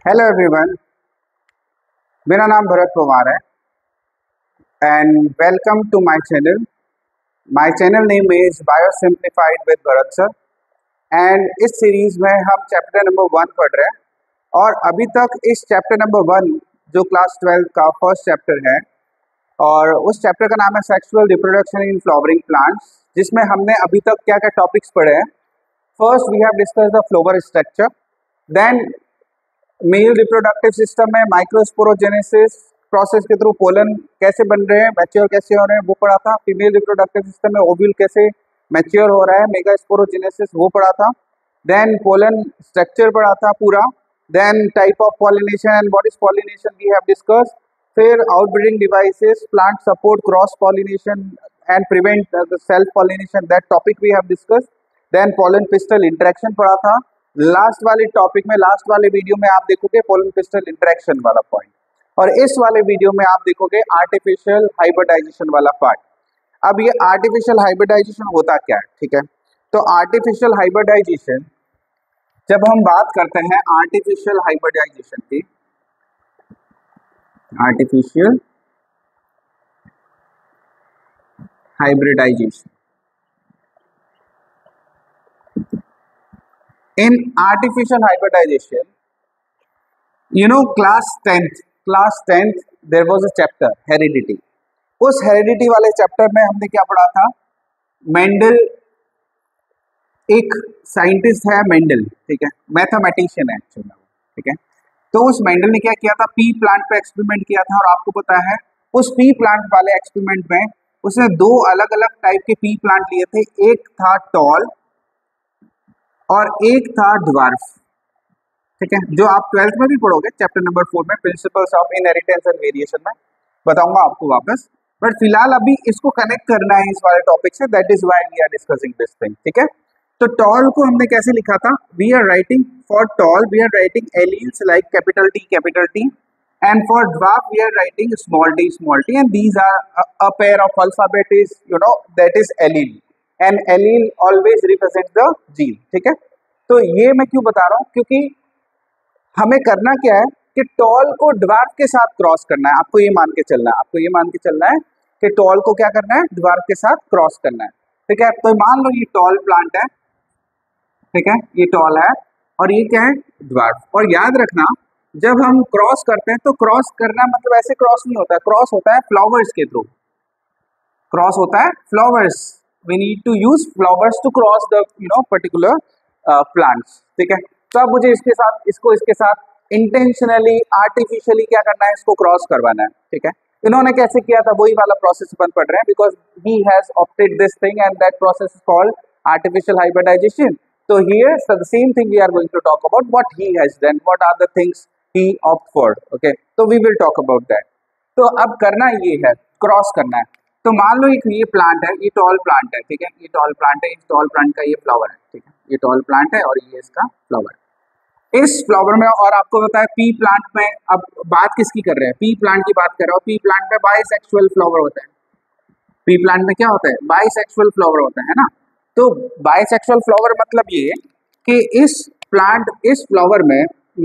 Hello everyone, मेरा नाम भरत पवार है and welcome to my channel. My channel name is bio simplified with Bharat sir and इस series में हम चैप्टर नंबर 1 पढ़ रहे हैं। और अभी तक इस चैप्टर नंबर 1 जो क्लास 12 का फर्स्ट चैप्टर है और उस चैप्टर का नाम है sexual reproduction in flowering plants, जिसमें हमने अभी तक क्या क्या टॉपिक्स पढ़े हैं। First we have discuss the flower structure, then male reproductive system में माइक्रोस्पोरोजेनेसिस प्रोसेस के थ्रू पोलन कैसे बन रहे हैं, मैच्योर कैसे हो रहे हैं, वो पढ़ा था। फीमेल रिप्रोडक्टिव सिस्टम में ओव्यूल कैसे मैच्योर हो रहा है, मेगास्पोरोजेनेसिस वो पढ़ा था। देन पोलन स्ट्रक्चर पढ़ा था पूरा। Then type of pollination and what is pollination we have discuss. फिर outbreeding devices, plant support cross pollination and prevent the self pollination, that topic we have discuss. Then pollen pistil interaction पढ़ा था। Last वाले topic में, last वाले video में आप देखोगे pollen pistil interaction वाला पॉइंट, और इस वाले वीडियो में आप देखोगे आर्टिफिशियल हाइब्रिडाइजेशन वाला पार्ट। अब ये आर्टिफिशियल हाइब्रिडाइजेशन होता क्या है, ठीक है। तो आर्टिफिशियल हाइब्रिडाइजेशन, जब हम बात करते हैं आर्टिफिशियल हाइब्रिडाइजेशन की, artificial hybridization in artificial hybridization, you know, class 10th there was a chapter heredity। उस हेरिडिटी वाले चैप्टर में हमने क्या पढ़ा था, मेंडल एक साइंटिस्ट है, मेंडल, ठीक है, मैथमेटिशियन है एक्चुअली, ठीक है। तो उस मेंडल ने क्या किया था, पी प्लांट पे एक्सपेरिमेंट किया था। और आपको पता है उस पी प्लांट वाले एक्सपेरिमेंट में उसने दो अलग अलग टाइप के पी प्लांट लिए थे, एक था टॉल और एक था ड्वार्फ, ठीक है, जो आप 12th में भी पढ़ोगे चैप्टर नंबर 4 में, principles of inheritance and variation में बताऊंगा आपको वापस। बट फिलहाल अभी इसको कनेक्ट करना है इस वाले टॉपिक से, that is why we are discussing this thing, ठीक है। तो टॉल को हमने कैसे लिखा था, we are writing for tall we are writing alleles like capital T, and for dwarf we are writing small T, and these are a pair of alphabet is, you know, that is allele, and allele always represent the gene, ठीक है। तो ये मैं क्यों बता रहा हूँ, क्योंकि हमें करना क्या है कि टॉल को ड्वार्फ के साथ क्रॉस करना है। आपको ये मान के चलना है, आपको ये मान के चलना है कि टॉल को क्या करना है, ड्वार्फ के साथ क्रॉस करना है, ठीक है। तो मान लो ये टॉल प्लांट है, ठीक है, ये टॉल है और ये क्या है, ड्वार्फ। और याद रखना, जब हम क्रॉस करते हैं तो क्रॉस करना मतलब ऐसे क्रॉस नहीं होता है, क्रॉस होता है फ्लावर्स के थ्रू, क्रॉस होता है flowers. We need to use flowers to cross the, you know, particular plants, ठीक है। तो अब मुझे इसके साथ, इसके साथ इंटेंशनली आर्टिफिशियली क्या करना है, इसको क्रॉस करवाना है, ठीक है। इन्होंने कैसे किया था, वही वाला प्रोसेस अपन पढ़ रहे हैं, because he has opted this thing and that process is called artificial hybridisation. तो here the same thing we are going to talk about, what he has done, what are the things he opt for, okay. तो we will talk about that. तो अब करना ये है, cross करना है। तो मान लो एक ये प्लांट है, ये टॉल प्लांट है, ठीक है, ये टॉल प्लांट है, इस टॉल प्लांट का ये फ्लावर है, ठीक है, ये टॉल प्लांट है और ये इसका फ्लावर है। इस फ्लावर में, और आपको पता है पी प्लांट में, अब बात किसकी कर रहे हैं, पी प्लांट की बात कर रहे हो। पी प्लांट में बाइसेक्सुअल फ्लावर होता है, पी प्लांट में क्या होता है, बाइसेक्सुअल फ्लावर होता है ना। तो बाइसेक्सुअल फ्लावर मतलब ये कि इस प्लांट, इस फ्लावर में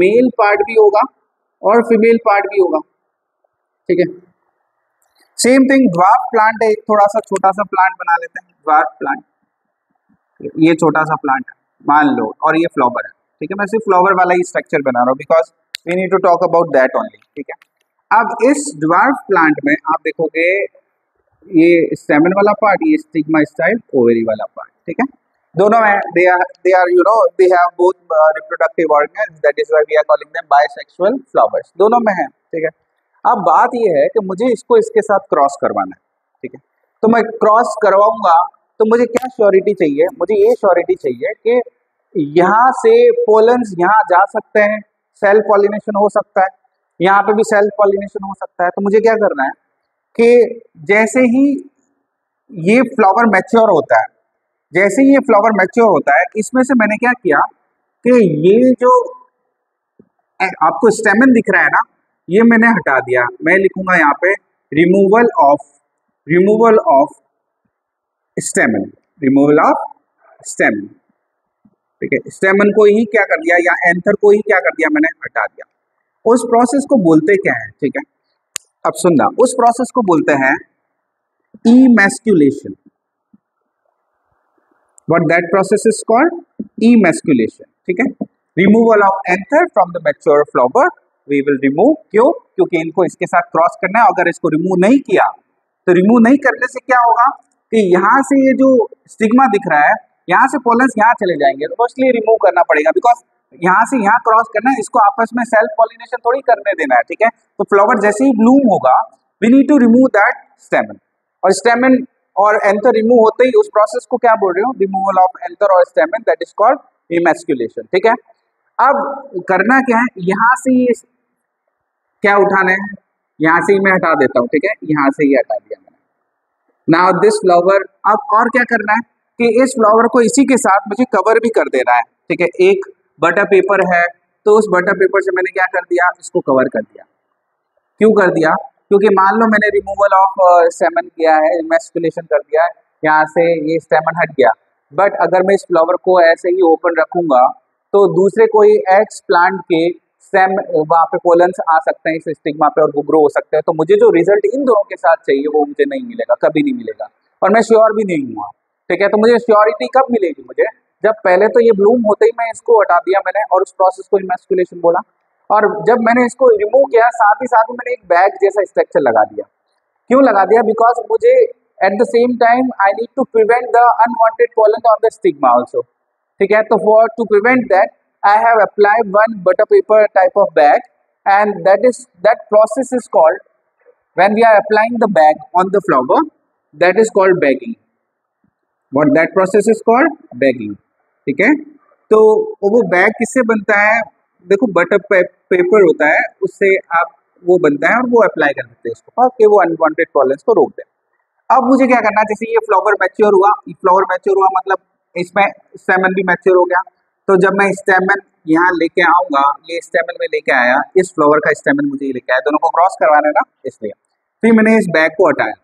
मेल पार्ट भी होगा और फीमेल पार्ट भी होगा, ठीक है। सेम थिंग ड्वार्फ प्लांट है, एक थोड़ा सा छोटा सा प्लांट बना लेते हैं, ड्वार्फ प्लांट, ये छोटा सा प्लांट है मान लो, और ये फ्लावर है, ठीक है। मैं सिर्फ फ्लावर वाला ही स्ट्रक्चर बना रहा हूँ because we need to talk about that only, ठीक है। अब इस ड्वार्फ प्लांट में आप देखोगे ये स्टेमन वाला पार्ट, ये स्टिग्मा स्टाइल ओवेरी वाला पार्ट, ठीक है, दोनों है। They are you know, they have both reproductive organs, that is why we are calling them bisexual flowers, दोनों में है, ठीक है। अब बात ये है कि मुझे इसको इसके साथ क्रॉस करवाना है, ठीक है। तो मैं क्रॉस करवाऊंगा तो मुझे क्या श्योरिटी चाहिए, मुझे ये श्योरिटी चाहिए कि यहाँ से पोलन्स यहाँ जा सकते हैं, सेल्फ पॉलिनेशन हो सकता है, यहाँ पे भी सेल्फ पॉलिनेशन हो सकता है। तो मुझे क्या करना है कि जैसे ही ये फ्लावर मैच्योर होता है, जैसे ही ये फ्लावर मैच्योर होता है, इसमें से मैंने क्या किया कि ये जो आपको स्टेमन दिख रहा है ना, ये मैंने हटा दिया। मैं लिखूंगा यहाँ पे रिमूवल ऑफ स्टेमन, रिमूवल ऑफ स्टेमन, ठीक है। स्टेमन को ही क्या कर दिया, या एंथर को ही क्या कर दिया, मैंने हटा दिया। उस प्रोसेस को बोलते क्या है, ठीक है। अब सुनना, उस प्रोसेस को बोलते हैं emasculation. What that process is called? Emasculation. ठीक है। Removal of anther from the mature flower. We will remove. क्यों? क्योंकि इनको इसके साथ क्रॉस करना है। अगर इसको रिमूव नहीं किया तो रिमूव नहीं करने से क्या होगा कि यहाँ से ये जो स्टिग्मा दिख रहा है, यहाँ से पोलन्स यहाँ चले जाएंगे, तो इसलिए रिमूव करना पड़ेगा, बिकॉज यहाँ से यहाँ क्रॉस करना है, इसको आपस में सेल्फ पॉलिनेशन थोड़ी करने देना है, ठीक है। तो फ्लावर जैसे ही ब्लूम होगा, we need to remove that stamen, और स्टेमन और एंथर रिमूव होते ही उस प्रोसेस को क्या बोल रहे हो, रिमूवल ऑफ एंथर और स्टेमन, दैट इज कॉल्ड इमैस्कुलेशन, ठीक है। अब करना क्या है, यहाँ से ये क्या उठाना है, यहाँ से ही मैं हटा देता हूँ, ठीक है, यहाँ से ही हटा दिया मैंने। नाउ दिस फ्लावर, अब और क्या करना है कि इस फ्लावर को इसी के साथ मुझे कवर भी कर देना है, ठीक है। एक बटर पेपर है, तो उस बटर पेपर से मैंने क्या कर दिया, इसको कवर कर दिया। क्यों कर दिया, क्योंकि मान लो मैंने रिमूवल ऑफ स्टेमन किया है, इमैस्कुलेशन कर दिया है, यहाँ से ये स्टेमन हट गया, बट अगर मैं इस फ्लावर को ऐसे ही ओपन रखूंगा तो दूसरे कोई एक्स प्लांट के स्टेम वहाँ पे पोलन्स आ सकते हैं इस स्टिग्मा पे और वो ग्रो हो सकते हैं, तो मुझे जो रिजल्ट इन दोनों के साथ चाहिए वो मुझे नहीं मिलेगा, कभी नहीं मिलेगा, और मैं श्योर भी नहीं हुआ, ठीक है। तो मुझे श्योरिटी कब मिलेगी, मुझे जब पहले तो ये ब्लूम होते ही मैं इसको हटा दिया मैंने और उस प्रोसेस को इमैस्कुलेशन बोला, और जब मैंने इसको रिमूव किया साथ ही मैंने एक बैग जैसा स्ट्रक्चर लगा दिया। क्यों लगा दिया, बिकॉज मुझे at the same time I need to prevent the unwanted pollen on the stigma also, ठीक है। तो for to prevent that I have applied one butter paper type of bag, and that process is called, when we are applying the bag on the flower, that is called bagging. What that process is called, bagging, ठीक है। तो वो bag किससे बनता है, देखो butter paper होता है, उससे आप वो बनता है और वो अप्लाई कर देते हैं इसको ताकि वो अनवांटेड पॉलेंस को रोक दे। अब मुझे क्या करना है, जैसे ये फ्लावर मैच्योर हुआ, मतलब इसमें स्टेमन भी मैच्योर हो गया, तो जब मैं स्टेमन यहाँ लेके आऊंगा, ये स्टेमन में लेके आया, इस फ्लावर का स्टेमन मुझे लेके आया, दोनों को क्रॉस करवाना है ना, इसलिए फिर मैंने इस बैग को हटाया,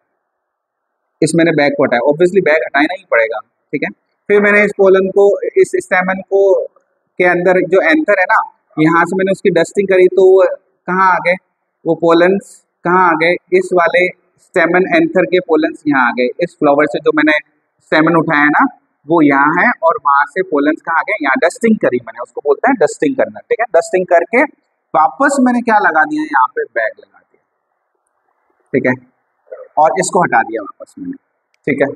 मैंने बैग को हटाया, ऑब्वियसली बैग हटाना ही पड़ेगा, ठीक है। फिर मैंने इस पोलन को, इस स्टेमन को के अंदर जो एंथर है ना, यहाँ से मैंने उसकी डस्टिंग करी, तो कहाँ आ गए वो पोलन्स, कहाँ आ गए, इस वाले स्टेमन एंथर के पोलन्स यहाँ आ गए, इस फ्लावर से जो मैंने स्टेमन उठाया ना वो यहाँ है, और वहाँ से पोलन्स कहाँ आ गए, यहाँ डस्टिंग करी मैंने, उसको बोलते हैं डस्टिंग करना, ठीक है। डस्टिंग करके वापस मैंने क्या लगा दिया, यहाँ पे बैग लगा दिया, ठीक है, और इसको हटा दिया वापस मैंने, ठीक है।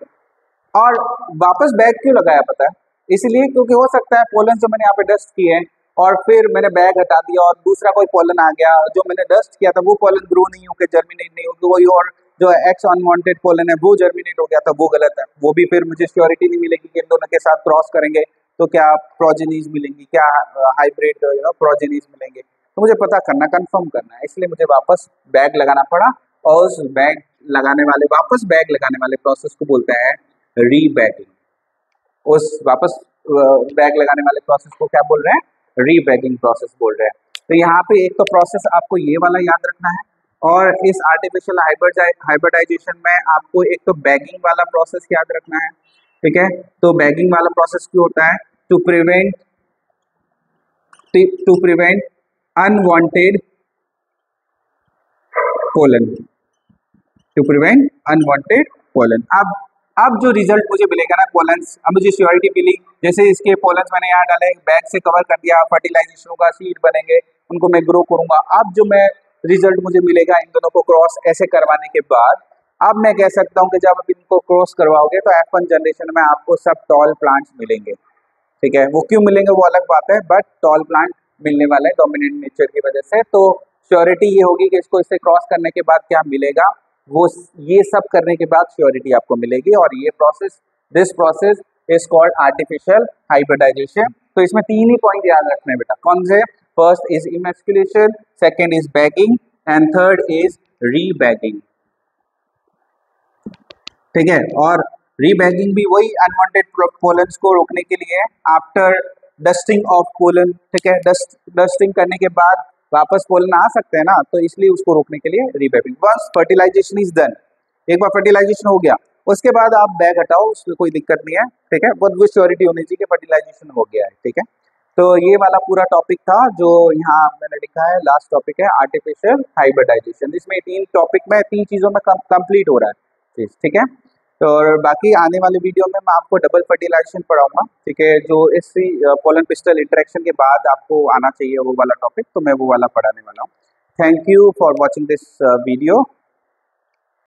और वापस बैग क्यों लगाया पता है, इसलिए क्योंकि हो सकता है पोलन जो मैंने यहाँ पे डस्ट किए हैं और फिर मैंने बैग हटा दिया और दूसरा कोई पोलन आ गया, जो मैंने डस्ट किया था वो पोलन ग्रो नहीं होकर जर्मिनेट नहीं होगी, वही और जो एक्स अनवांटेड पोलन है वो जर्मिनेट हो गया था, वो गलत है, वो भी फिर मुझे श्योरिटी नहीं मिलेगी कि इन दोनों के साथ क्रॉस करेंगे तो क्या प्रोजेनीज मिलेंगी, क्या हाइब्रिड प्रोजेनीज मिलेंगे, तो मुझे पता करना, कंफर्म करना है, इसलिए मुझे वापस बैग लगाना पड़ा, और उस बैग लगाने वाले प्रोसेस को बोलते हैं रीबैगिंग। उस वापस बैग लगाने वाले प्रोसेस को क्या बोल रहे हैं, रीबैगिंग प्रोसेस बोल रहे हैं। तो यहाँ पे एक तो प्रोसेस आपको ये वाला याद रखना है, और इस आर्टिफिशियल हाइब्रिडाइजेशन में आपको एक तो बैगिंग वाला प्रोसेस याद रखना है, ठीक है। तो बैगिंग वाला प्रोसेस क्यों होता है, to prevent unwanted pollen, to prevent unwanted pollen. अब जो रिजल्ट मुझे मिलेगा ना पोलन्स, अब मुझे श्योरिटी मिली, जैसे इसके पोलन्स मैंने यहाँ डाले, बैग से कवर कर दिया, फर्टिलाइजेशन होगा, सीड बनेंगे, उनको मैं ग्रो करूंगा। अब जो मैं रिजल्ट मुझे मिलेगा इन दोनों को क्रॉस ऐसे करवाने के बाद, अब मैं कह सकता हूँ कि जब आप इनको क्रॉस करवाओगे तो F1 जनरेशन में आपको सब टॉल प्लांट्स मिलेंगे, ठीक है। वो क्यों मिलेंगे वो अलग बात है, बट टॉल प्लांट मिलने वाला है डोमिनेंट नेचर की वजह से। तो श्योरिटी ये होगी कि इसको इससे क्रॉस करने के बाद क्या मिलेगा, वो ये सब करने के बाद श्योरिटी आपको मिलेगी, और ये process, this process is called artificial hybridisation. तो इसमें 3 ही पॉइंट याद रखने हैं बेटा, कौन से, first is emasculation, second is bagging, and third is rebagging, ठीक है। और रीबैगिंग भी वही अनवांटेड पोलन्स को रोकने के लिए आफ्टर डस्टिंग ऑफ पोलन, ठीक है। डस्टिंग करने के बाद वापस पोलन आ सकते हैं ना, तो इसलिए उसको रोकने के लिए रीबैगिंग। वंस फर्टिलाइजेशन इज डन, एक बार फर्टिलाइजेशन हो गया उसके बाद आप बैग हटाओ, उसमें कोई दिक्कत नहीं है, ठीक है। बहुत वो श्योरिटी होनी चाहिए कि फर्टिलाइजेशन हो गया है, ठीक है। तो ये वाला पूरा टॉपिक था जो यहाँ मैंने लिखा है, लास्ट टॉपिक है आर्टिफिशियल हाइब्रिडाइजेशन, जिसमें 3 टॉपिक में 3 चीज़ों में कंप्लीट हो रहा है चीज़, ठीक है। तो और बाकी आने वाले वीडियो में मैं आपको डबल फर्टिलाइजेशन पढ़ाऊंगा, ठीक है, जो इस पोलन पिस्टल इंटरेक्शन के बाद आपको आना चाहिए वो वाला टॉपिक, तो मैं वो वाला पढ़ाने वाला हूँ। Thank you for watching this video.